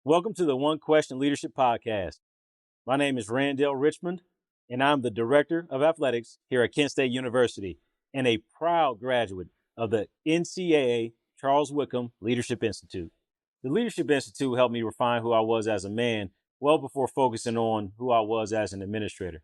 Welcome to the One Question Leadership Podcast. My name is Randall Richmond, and I'm the Director of Athletics here at Kent State University and a proud graduate of the NCAA Charles Wickham Leadership Institute. The Leadership Institute helped me refine who I was as a man well before focusing on who I was as an administrator.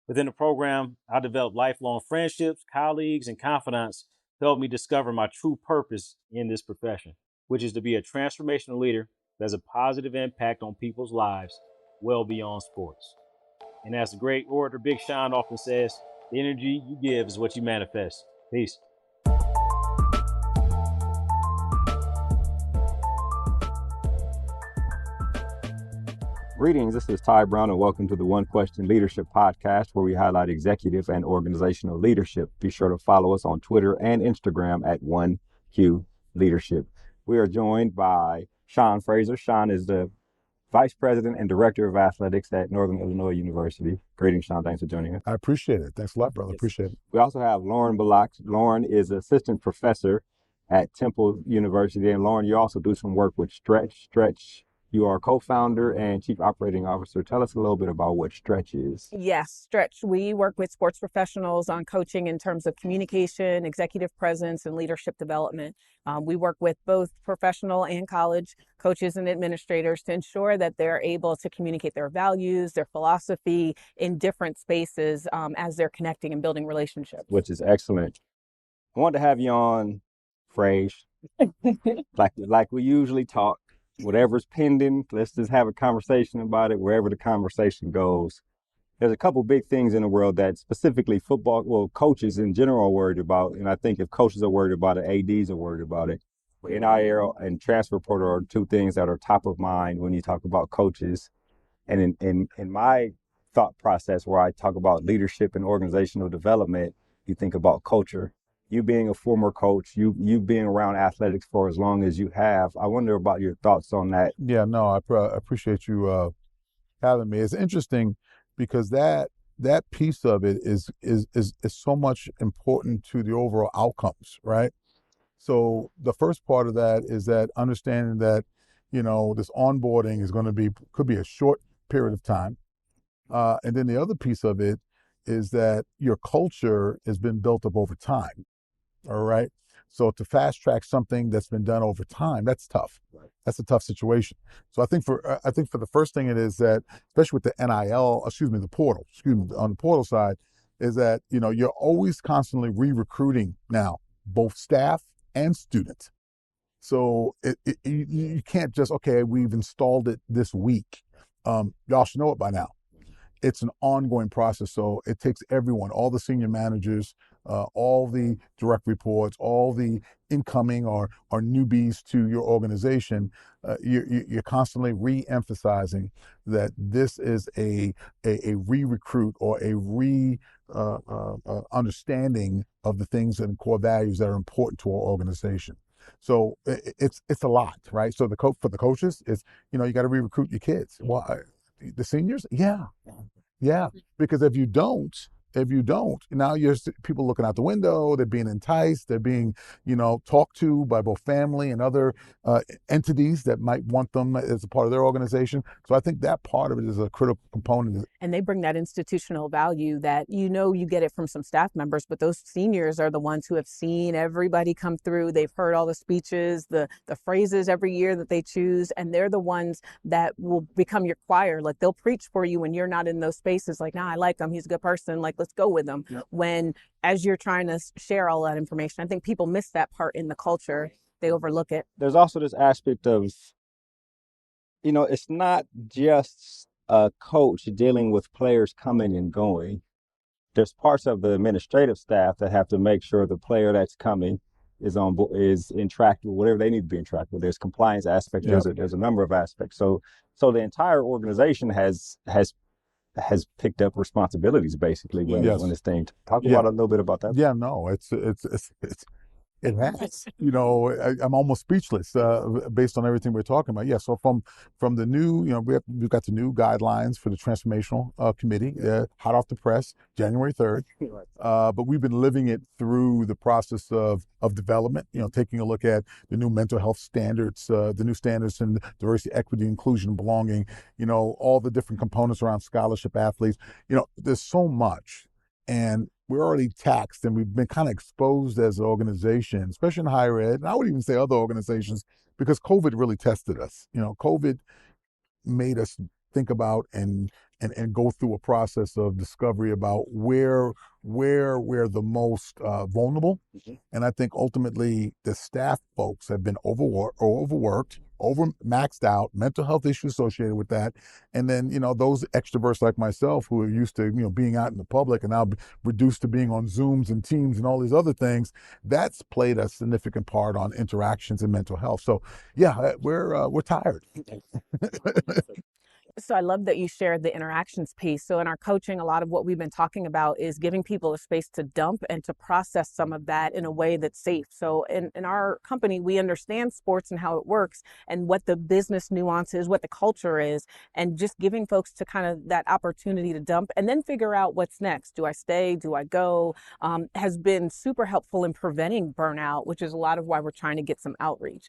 Within the program, I developed lifelong friendships, colleagues, and confidants to help me discover my true purpose in this profession, which is to be a transformational leader that has a positive impact on people's lives well beyond sports. And as the great orator Big Sean often says, the energy you give is what you manifest. Peace. Greetings, this is Ty Brown, and welcome to the One Question Leadership Podcast, where we highlight executive and organizational leadership. Be sure to follow us on Twitter and Instagram at 1Q Leadership. We are joined by Sean Frazier. Sean is the Vice President and Director of Athletics at Northern Illinois University. Greetings, Sean. Thanks for joining us. I appreciate it. Thanks a lot, brother. Appreciate it. We also have Lauren Bullock. Lauren is Assistant Professor at Temple University. And Lauren, you also do some work with Stretch. You are co-founder and chief operating officer. Tell us a little bit about what Stretch is. Yes, Stretch. We work with sports professionals on coaching in terms of communication, executive presence, and leadership development. We work with both professional and college coaches and administrators to ensure that they're able to communicate their values, their philosophy in different spaces as they're connecting and building relationships. Which is excellent. I wanted to have you on, Frazier, like we usually talk. Whatever's pending, let's just have a conversation about it, wherever the conversation goes. There's a couple big things in the world that specifically coaches in general are worried about. And I think if coaches are worried about it, ADs are worried about it. NIL and transfer portal are two things that are top of mind when you talk about coaches. And in my thought process, where I talk about leadership and organizational development, you think about culture. You being a former coach, you being around athletics for as long as you have, I wonder about your thoughts on that. Yeah, no, I appreciate you having me. It's interesting because that piece of it is so much important to the overall outcomes, right? So the first part of that is that understanding that, this onboarding is could be a short period of time. And then the other piece of it is that your culture has been built up over time. All right. So to fast track something that's been done over time, that's tough. Right. That's a tough situation. So I think for the first thing it is that, especially with the the portal, on the portal side, is that, you're always constantly re-recruiting now, both staff and students. So you can't just, okay, we've installed it this week. Y'all should know it by now. It's an ongoing process. So it takes everyone, all the senior managers, all the direct reports, all the incoming or newbies to your organization. You're constantly re-emphasizing that this is a re-recruit or a understanding of the things and core values that are important to our organization. So it's a lot, right? So for the coaches, it's, you got to re-recruit your kids. Well, the seniors? Yeah. Because if you don't, now you're people looking out the window, they're being enticed, they're being, talked to by both family and other entities that might want them as a part of their organization. So I think that part of it is a critical component. And they bring that institutional value that, you get it from some staff members, but those seniors are the ones who have seen everybody come through. They've heard all the speeches, the phrases every year that they choose, and they're the ones that will become your choir. Like they'll preach for you when you're not in those spaces. Like, I like him. He's a good person. Like, let's go with them. Yep. When, as you're trying to share all that information, I think people miss that part in the culture. They overlook it. There's also this aspect of, it's not just a coach dealing with players coming and going. There's parts of the administrative staff that have to make sure the player that's coming is in track with whatever they need to be in track with. There's compliance aspects. Yep. There's a number of aspects. So the entire organization has picked up responsibilities basically when it's thing. Talk about a little bit about that. Yeah, no, it's It has. I'm almost speechless based on everything we're talking about. Yeah. So from the new, we've got the new guidelines for the transformational committee, hot off the press, January 3rd. But we've been living it through the process of development. Taking a look at the new mental health standards, the new standards in diversity, equity, inclusion, belonging. All the different components around scholarship athletes. There's so much. And we're already taxed and we've been kind of exposed as an organization, especially in higher ed, and I would even say other organizations, because COVID really tested us. COVID made us think about and go through a process of discovery about where we're the most vulnerable. And I think ultimately the staff folks have been overworked, over maxed out, mental health issues associated with that. And then, those extroverts like myself who are used to, being out in the public and now reduced to being on Zooms and Teams and all these other things, that's played a significant part on interactions and mental health. So yeah, we're tired. So I love that you shared the interactions piece. So in our coaching, a lot of what we've been talking about is giving people a space to dump and to process some of that in a way that's safe. So in our company, we understand sports and how it works and what the business nuance is, what the culture is, and just giving folks to kind of that opportunity to dump and then figure out what's next. Do I stay? Do I go? Has been super helpful in preventing burnout, which is a lot of why we're trying to get some outreach,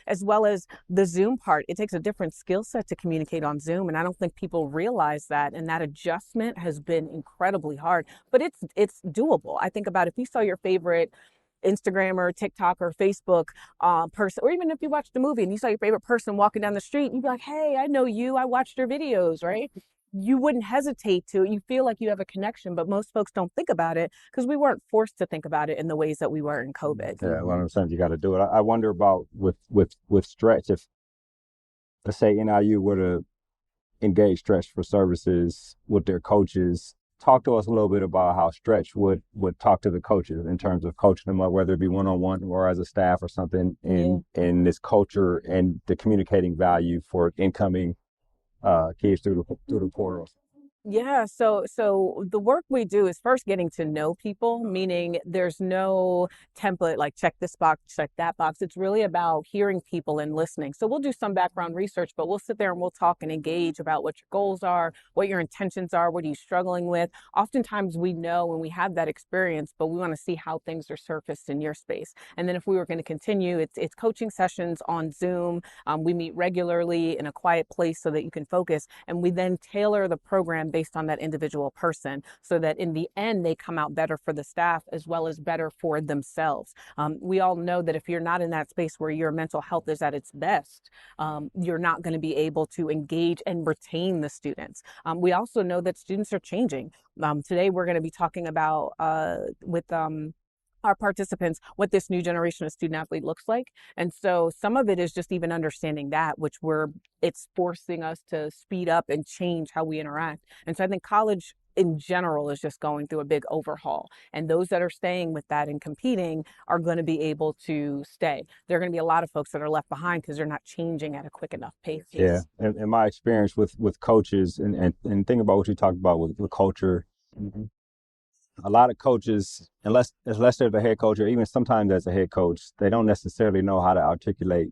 as well as the Zoom part. It takes a different skill set to communicate on Zoom. And I don't think people realize that. And that adjustment has been incredibly hard, but it's doable. I think about if you saw your favorite Instagram or TikTok or Facebook person, or even if you watched the movie and you saw your favorite person walking down the street, you'd be like, hey, I know you. I watched your videos, right? You wouldn't hesitate to. You feel like you have a connection, but most folks don't think about it because we weren't forced to think about it in the ways that we were in COVID. Yeah, 100%. You got to do it. I wonder about with Stretch, if let's say NIU were to engage Stretch for services with their coaches. Talk to us a little bit about how Stretch would talk to the coaches in terms of coaching them up, whether it be one-on-one or as a staff or something in this culture and the communicating value for incoming kids through the portal. Yeah, so the work we do is first getting to know people, meaning there's no template like check this box, check that box. It's really about hearing people and listening. So we'll do some background research, but we'll sit there and we'll talk and engage about what your goals are, what your intentions are, what are you struggling with. Oftentimes we know when we have that experience, but we want to see how things are surfaced in your space. And then if we were going to continue, it's coaching sessions on Zoom. We meet regularly in a quiet place so that you can focus, and we then tailor the program based on that individual person so that in the end they come out better for the staff as well as better for themselves. We all know that if you're not in that space where your mental health is at its best, you're not going to be able to engage and retain the students. We also know that students are changing. Today we're going to be talking about with our participants what this new generation of student athlete looks like. And so some of it is just even understanding that, which it's forcing us to speed up and change how we interact. And so I think college in general is just going through a big overhaul. And those that are staying with that and competing are going to be able to stay. There are going to be a lot of folks that are left behind because they're not changing at a quick enough pace. Yeah. In my experience with coaches and think about what you talked about with culture. Mm-hmm. A lot of coaches, unless they're the head coach or even sometimes as a head coach, they don't necessarily know how to articulate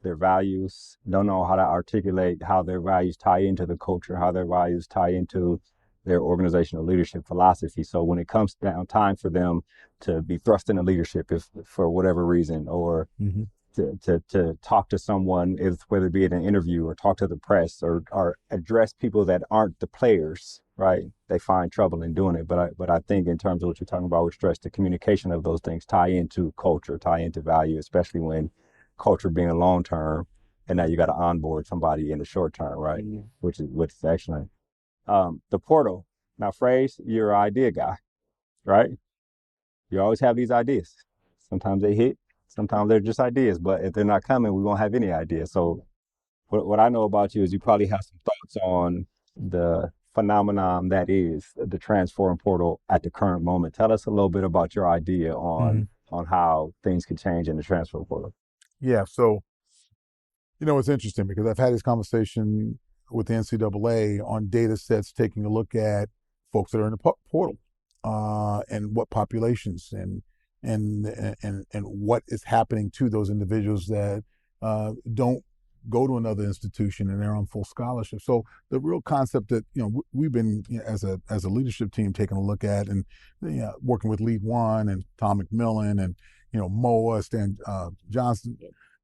their values, don't know how to articulate how their values tie into the culture, how their values tie into their organizational leadership philosophy. So when it comes down time for them to be thrust into leadership, if for whatever reason, or to talk to someone, whether it be in an interview or talk to the press or address people that aren't the players, right? They find trouble in doing it. But I think in terms of what you're talking about with Stretch, the communication of those things tie into culture, tie into value, especially when culture being a long term, and now you got to onboard somebody in the short term, right? Mm-hmm. Which is excellent. The portal. Now, Frazier, you're an idea guy, right? You always have these ideas. Sometimes they hit, sometimes they're just ideas, but if they're not coming, we won't have any ideas. So what I know about you is you probably have some thoughts on the phenomenon that is the transform portal at the current moment. Tell us a little bit about your idea on how things could change in the transfer portal. Yeah, so it's interesting because I've had this conversation with the NCAA on data sets, taking a look at folks that are in the portal and what populations and and what is happening to those individuals that don't go to another institution and they're on full scholarship. So the real concept that we've been as a leadership team taking a look at, and working with Lead One and Tom McMillan and Moa, Stan Johnson.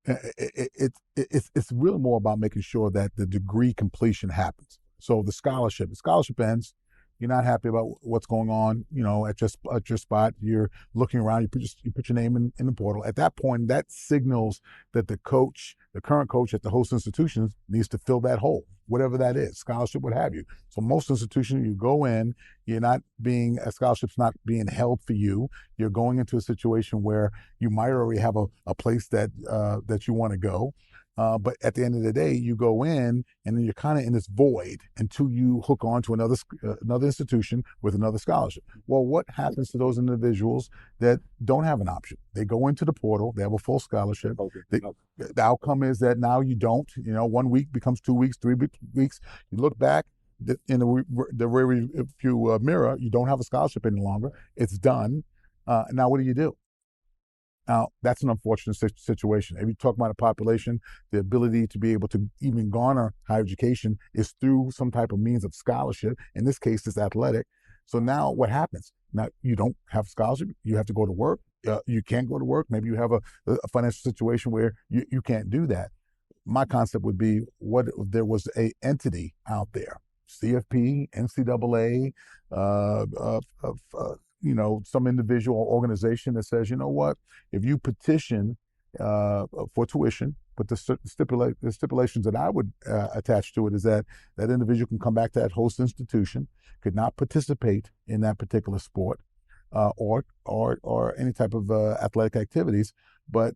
It's really more about making sure that the degree completion happens. So the scholarship ends. You're not happy about what's going on, at your spot. You're looking around. You put your name in the portal. At that point, that signals that the current coach at the host institution needs to fill that hole, whatever that is, scholarship, what have you. So most institutions, you go in, a scholarship's not being held for you. You're going into a situation where you might already have a place that you want to go. But at the end of the day, you go in and then you're kind of in this void until you hook on to another institution with another scholarship. Well, what happens to those individuals that don't have an option? They go into the portal, they have a full scholarship. The outcome is that now you don't, 1 week becomes 2 weeks, 3 weeks. You look back in the rear view mirror, you don't have a scholarship any longer. It's done. Now what do you do? Now, that's an unfortunate situation. If you talk about a population, the ability to be able to even garner higher education is through some type of means of scholarship. In this case, it's athletic. So now what happens? Now you don't have scholarship. You have to go to work. You can't go to work. Maybe you have a financial situation where you can't do that. My concept would be, what if there was a entity out there, CFP, NCAA, some individual or organization that says, if you petition for tuition, but the stipulations that I would attach to it is that individual can come back to that host institution, could not participate in that particular sport or any type of athletic activities, but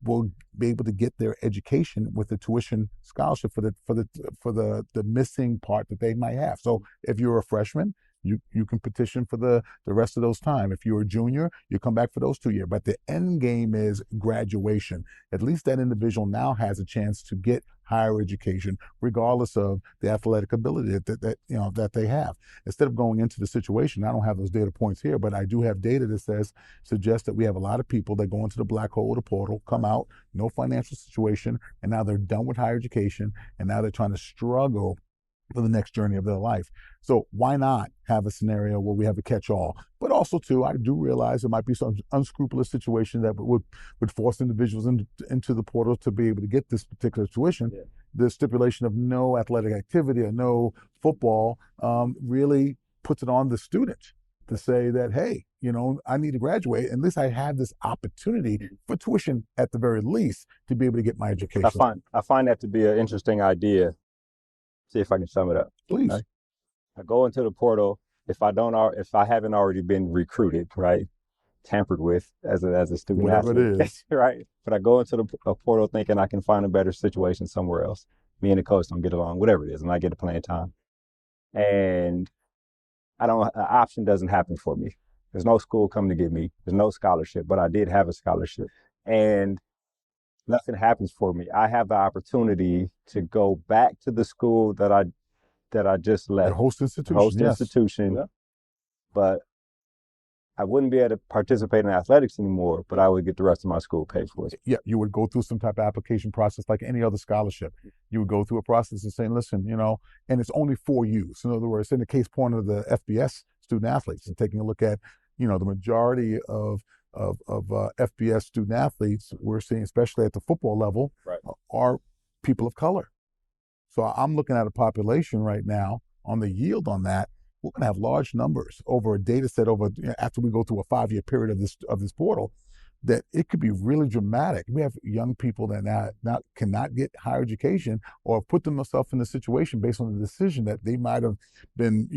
will be able to get their education with the tuition scholarship for the missing part that they might have. So if you're a freshman, you can petition for the rest of those time. If you're a junior, you come back for those 2 years. But the end game is graduation. At least that individual now has a chance to get higher education, regardless of the athletic ability that they have. Instead of going into the situation, I don't have those data points here, but I do have data that suggests that we have a lot of people that go into the black hole or the portal, come out, no financial situation, and now they're done with higher education, and now they're trying to struggle for the next journey of their life. So why not have a scenario where we have a catch-all? But also, too, I do realize there might be some unscrupulous situation that would force individuals into the portal to be able to get this particular tuition. Yeah. The stipulation of no athletic activity or no football really puts it on the student to say that, hey, I need to graduate. At least I have this opportunity for tuition at the very least to be able to get my education. I find that to be an interesting idea. See if I can sum it up. Please. Right? I go into the portal. If I haven't already been recruited, right, tampered with as a student, whatever athlete, it is, right. But I go into the portal thinking I can find a better situation somewhere else. Me and the coach don't get along, whatever it is, and I get to playing time. And an option doesn't happen for me. There's no school coming to get me. There's no scholarship, but I did have a scholarship, and nothing happens for me. I have the opportunity to go back to the school that I just left. The host institution, yes. Institution. Yeah. But I wouldn't be able to participate in athletics anymore, but I would get the rest of my school paid for it. Yeah, you would go through some type of application process like any other scholarship. You would go through a process of saying, listen, and it's only for you. So in other words, in the case point of the FBS student athletes, and taking a look at, the majority of FBS student athletes we're seeing, especially at the football level, right, are people of color. So I'm looking at a population right now on the yield on that. We're going to have large numbers over a data set after we go through a 5-year period of this portal, that it could be really dramatic. We have young people that now cannot get higher education or put themselves in a situation based on the decision that they might have been,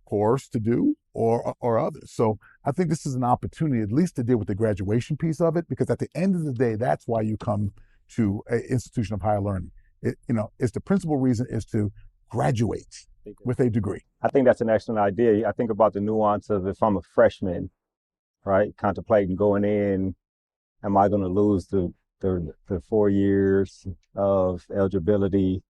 coerced to do or others. So I think this is an opportunity at least to deal with the graduation piece of it, because at the end of the day, that's why you come to an institution of higher learning. It's the principal reason is to graduate with a degree. I think that's an excellent idea. I think about the nuance of, if I'm a freshman, right, contemplating going in, am I going to lose the 4 years of eligibility?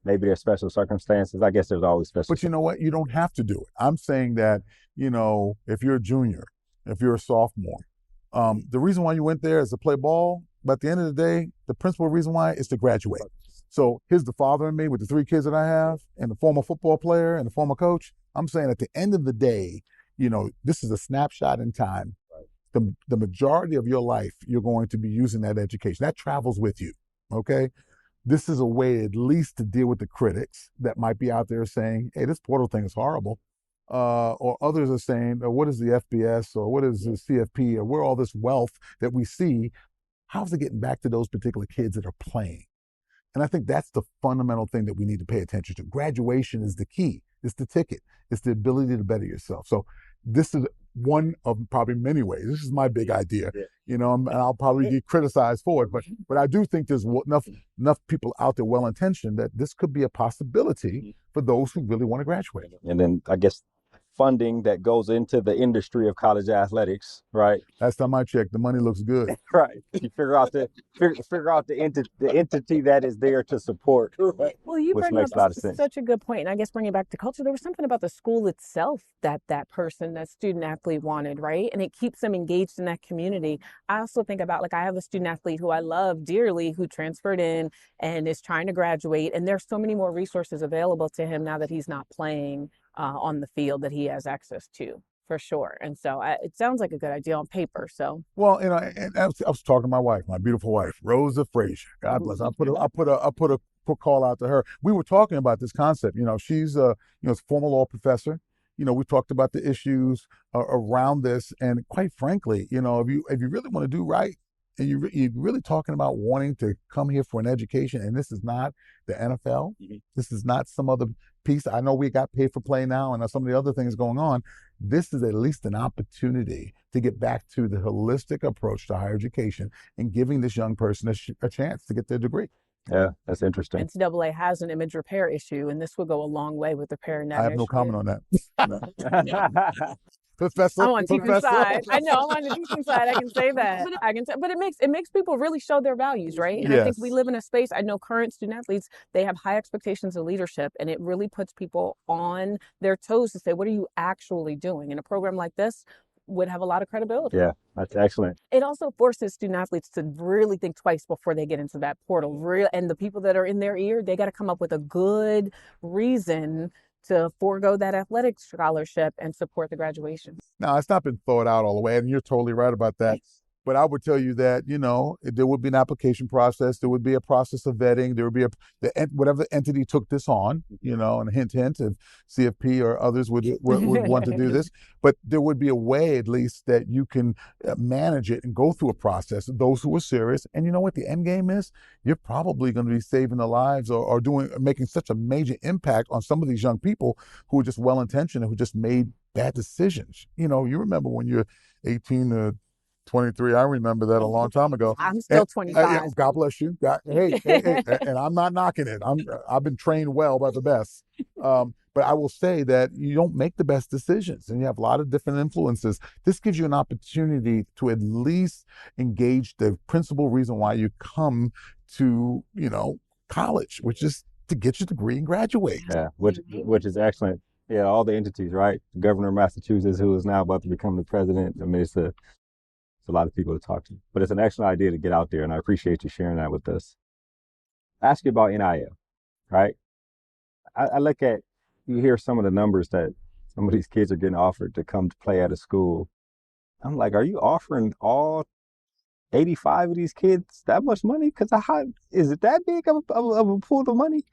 Maybe there's special circumstances. I guess there's always special. But you know what? You don't have to do it. I'm saying that, if you're a junior, if you're a sophomore, The reason why you went there is to play ball, but at the end of the day, the principal reason why is to graduate. So here's the father in me with the 3 kids that I have, and the former football player and the former coach. I'm saying at the end of the day, this is a snapshot in time. The majority of your life, you're going to be using that education. That travels with you, okay? This is a way at least to deal with the critics that might be out there saying, hey, this portal thing is horrible. Or others are saying, what is the FBS, or what is the CFP, or where all this wealth that we see, how's it getting back to those particular kids that are playing? And I think that's the fundamental thing that we need to pay attention to. Graduation is the key. It's the ticket. It's the ability to better yourself. So this is one of probably many ways. This is my big idea, and I'll probably get criticized for it. But I do think there's enough people out there well-intentioned that this could be a possibility for those who really want to graduate. And then I guess funding that goes into the industry of college athletics, right? Last time I checked, the money looks good. Right. You figure out the entity that is there to support. Right. Well, you which bring makes up a lot of sense. such a good point. And I guess bringing it back to culture, there was something about the school itself that student athlete wanted, right? And it keeps them engaged in that community. I also think about, I have a student athlete who I love dearly who transferred in and is trying to graduate. And there's so many more resources available to him now that he's not playing on the field that he has access to, for sure. And so it sounds like a good idea on paper. So, well, and I was talking to my wife, my beautiful wife, Rosa Frazier. God bless her. I put a call out to her. We were talking about this concept. She's a former law professor. We talked about the issues around this, and quite frankly, if you really want to do right, and you're really talking about wanting to come here for an education, and this is not the NFL, this is not some other piece. I know we got paid for play now, and some of the other things going on. This is at least an opportunity to get back to the holistic approach to higher education and giving this young person a chance to get their degree. Yeah, that's interesting. NCAA has an image repair issue, and this will go a long way with repairing that. I have no comment on that. Professor, I'm on teaching side. I know I'm on the teaching side. I can say that. But it makes people really show their values, right? And I think we live in a space. I know current student athletes, they have high expectations of leadership, and it really puts people on their toes to say, what are you actually doing? And a program like this would have a lot of credibility. Yeah, that's excellent. It also forces student athletes to really think twice before they get into that portal. And the people that are in their ear, they got to come up with a good reason to forego that athletic scholarship and support the graduation. Now, it's not been thought out all the way, and you're totally right about that. But I would tell you that, there would be an application process. There would be a process of vetting. There would be whatever entity took this on, and hint, if CFP or others would want to do this. But there would be a way, at least, that you can manage it and go through a process. Those who are serious, and you know what the end game is? You're probably going to be saving the lives or making such a major impact on some of these young people who are just well-intentioned and who just made bad decisions. You remember when you're 18 to 23. I remember that a long time ago. I'm still 25. God bless you. Hey, and I'm not knocking it. I've been trained well by the best. But I will say that you don't make the best decisions, and you have a lot of different influences. This gives you an opportunity to at least engage the principal reason why you come to, college, which is to get your degree and graduate. Yeah, which is excellent. Yeah, all the entities, right? The governor of Massachusetts, who is now about to become the president. I mean, it's a lot of people to talk to, but it's an excellent idea to get out there, and I appreciate you sharing that with us. Ask you about NIL, right? I look at, you hear some of the numbers that some of these kids are getting offered to come to play at a school. I'm like, are you offering all 85 of these kids that much money? Because is it that big of a pool of money?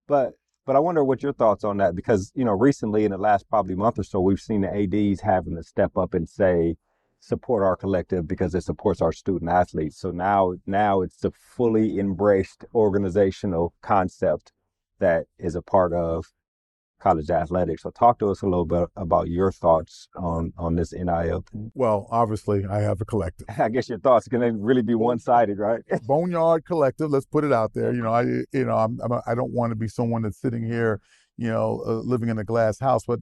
But I wonder what your thoughts on that, because, recently in the last probably month or so, we've seen the ADs having to step up and say, support our collective because it supports our student athletes. So now it's a fully embraced organizational concept that is a part of college athletics. So talk to us a little bit about your thoughts on this NIL thing. Well, obviously, I have a collective. I guess your thoughts can really be one-sided, right? Boneyard collective. Let's put it out there. I don't want to be someone that's sitting here, living in a glass house. But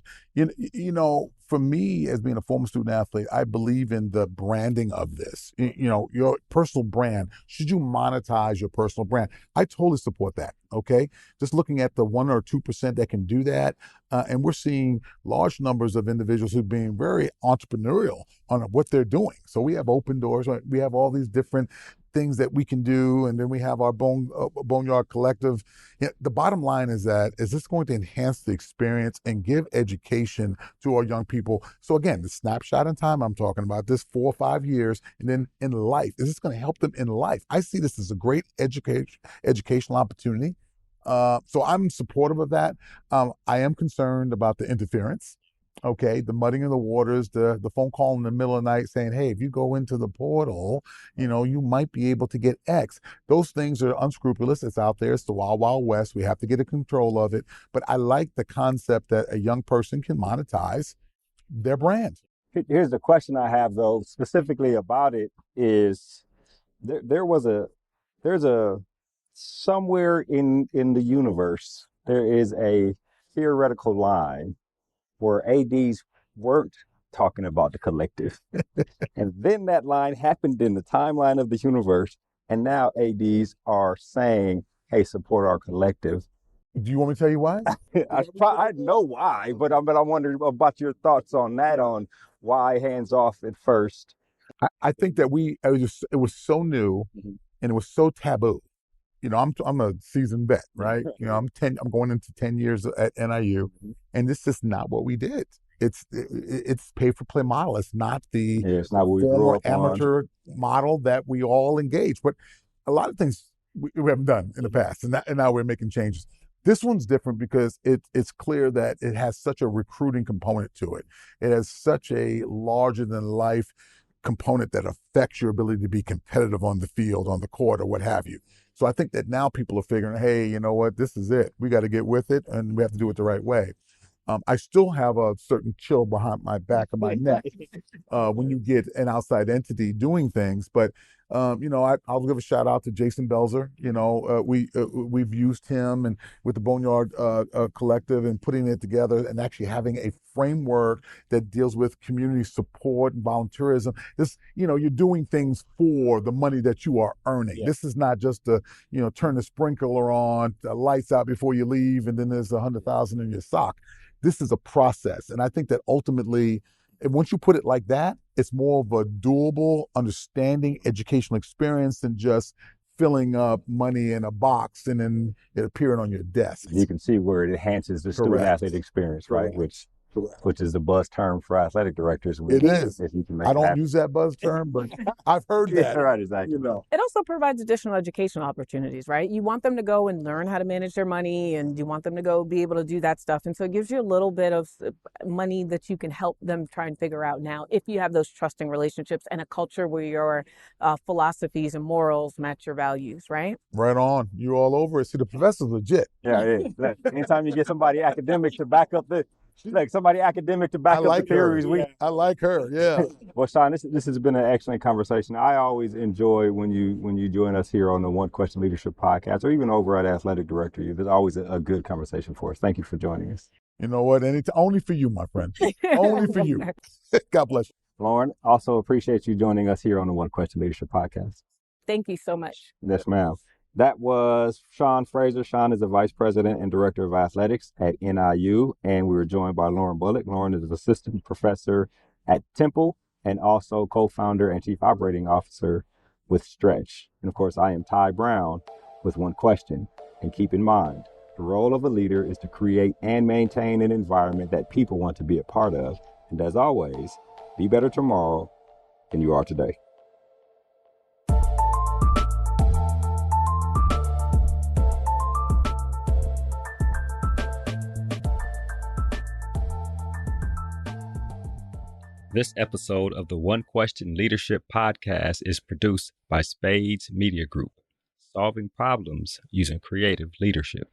for me, as being a former student athlete, I believe in the branding of this. Your personal brand. Should you monetize your personal brand? I totally support that. Okay, just looking at the 1 or 2% that can do that, and we're seeing large numbers of individuals who are being very entrepreneurial on what they're doing. So we have open doors. Right? We have all these different things that we can do, and then we have our Boneyard Collective. The bottom line is this going to enhance the experience and give education to our young people? So again, the snapshot in time I'm talking about, this 4 or 5 years, and then in life, is this going to help them in life? I see this as a great educational opportunity. So I'm supportive of that. I am concerned about the interference. Okay, the mudding of the waters, the phone call in the middle of the night saying, hey, if you go into the portal, you might be able to get X. Those things are unscrupulous. It's out there. It's the wild, wild west. We have to get a control of it. But I like the concept that a young person can monetize their brand. Here's the question I have, though, specifically about it is there's a somewhere in the universe, there is a theoretical line where ADs weren't talking about the collective. And then that line happened in the timeline of the universe. And now ADs are saying, hey, support our collective. Do you want me to tell you why? I know why, but I'm wondering about your thoughts on that, on why hands off at first. I think that it was so new and it was so taboo. I'm a seasoned vet, right? I'm going into 10 years at NIU, and this is not what we did. It's pay for play model. It's not the what we former amateur model that we all engage. But a lot of things we haven't done in the past, and now we're making changes. This one's different because it's clear that it has such a recruiting component to it. It has such a larger than life component that affects your ability to be competitive on the field, on the court, or what have you. So I think that now people are figuring, hey, you know what, this is it. We got to get with it, and we have to do it the right way. I still have a certain chill behind my back of my neck when you get an outside entity doing things. But I'll give a shout out to Jason Belzer. We've used him and with the Boneyard Collective and putting it together and actually having a framework that deals with community support and volunteerism. You're doing things for the money that you are earning. Yeah. This is not just turn the sprinkler on, the lights out before you leave, and then there's $100,000 in your sock. This is a process. And I think that ultimately, once you put it like that, it's more of a doable, understanding, educational experience than just filling up money in a box and then it appearing on your desk. You can see where it enhances the student athlete experience, right? Which is the buzz term for athletic directors. It is. I don't use that buzz term, but I've heard that. Yeah, right, exactly. It also provides additional educational opportunities, right? You want them to go and learn how to manage their money, and you want them to go be able to do that stuff. And so it gives you a little bit of money that you can help them try and figure out now if you have those trusting relationships and a culture where your philosophies and morals match your values, right? Right on. You all over it. See, the professor's legit. Yeah. Anytime you get somebody academic to back up the theories. I like her. Yeah. Well, Sean, this has been an excellent conversation. I always enjoy when you join us here on the One Question Leadership podcast, or even over at Athletic Director. There's always a good conversation for us. Thank you for joining us. You know what? Only for you, my friend. Only for you. God bless you. Lauren, also appreciate you joining us here on the One Question Leadership podcast. Thank you so much. Yes, ma'am. That was Sean Frazier. Sean is the Vice President and Director of Athletics at NIU, and we were joined by Lauren Bullock. Lauren is an Assistant Professor at Temple and also Co-Founder and Chief Operating Officer with Stretch. And of course, I am Ty Brown with One Question. And keep in mind, the role of a leader is to create and maintain an environment that people want to be a part of. And as always, be better tomorrow than you are today. This episode of the One Question Leadership Podcast is produced by Spades Media Group, solving problems using creative leadership.